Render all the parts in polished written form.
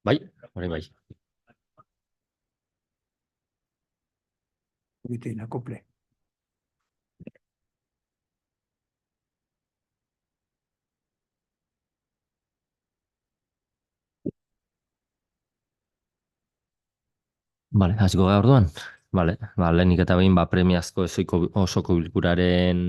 Bai, hori bai. Egiten acople. Bale, hasiko gara orduan. Bale, lehenik eta behin, premiazko osoko bilkuraren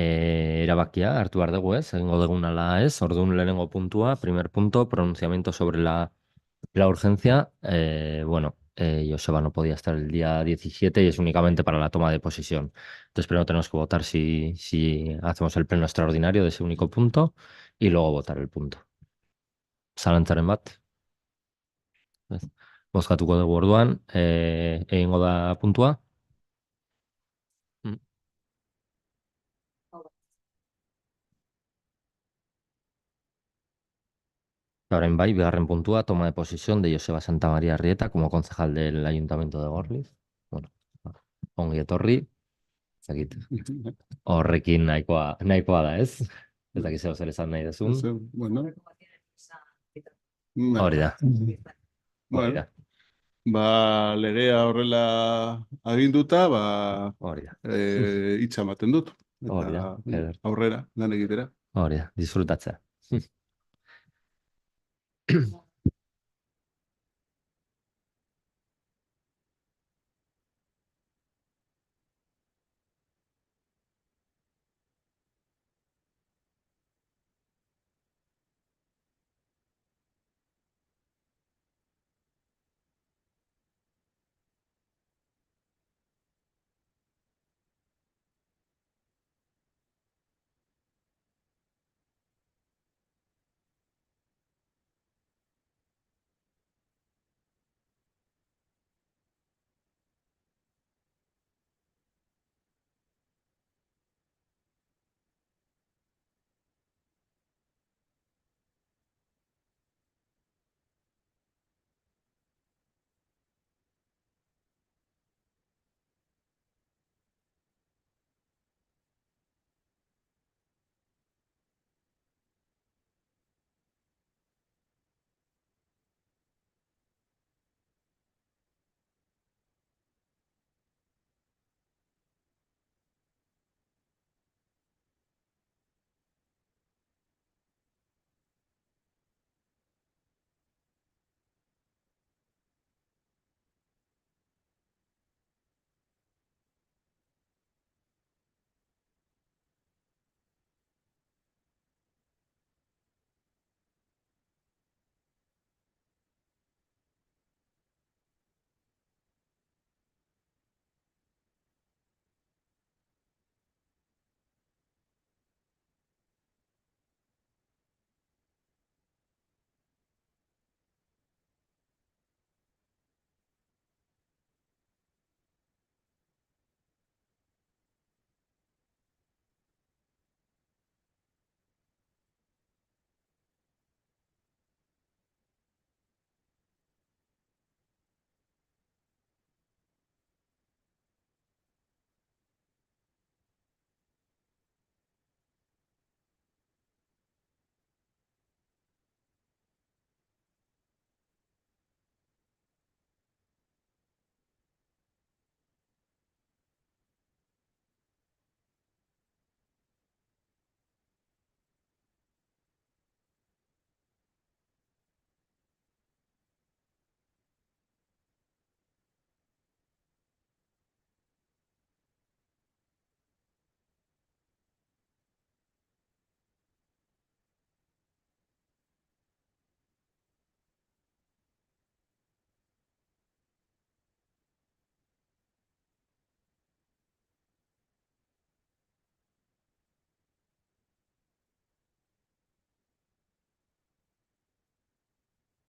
erabakia hartu behar dugu ez, egingo dugun ala ez, orduan lehenengo puntua, primer punto, pronunciamiento sobre la urgencia. Bueno, Joseba no podía estar el día 17 y es únicamente para la toma de posesión. Entonces primero tenemos que votar si hacemos el pleno extraordinario de ese único punto y luego votar el punto. Zalantzaren bat. Ez. Bozkatuko dugu orduan, egingo da puntua. Mm. Orain bai, bigarren puntua, toma de posesión de Joseba Santamaría Arrieta como concejal del Ayuntamiento de Gorliz. Bueno, ongi etorri, ez dakit. Horrekin nahikoa da, ez? Ez dakit zer esan nahi duzun. Bueno, Hori da, hori bueno, da, legea horrela aginduta, hori da, hitza ematen dut. hori da, Eta eder. aurrera, lan egitera. Hori da, disfrutatzea.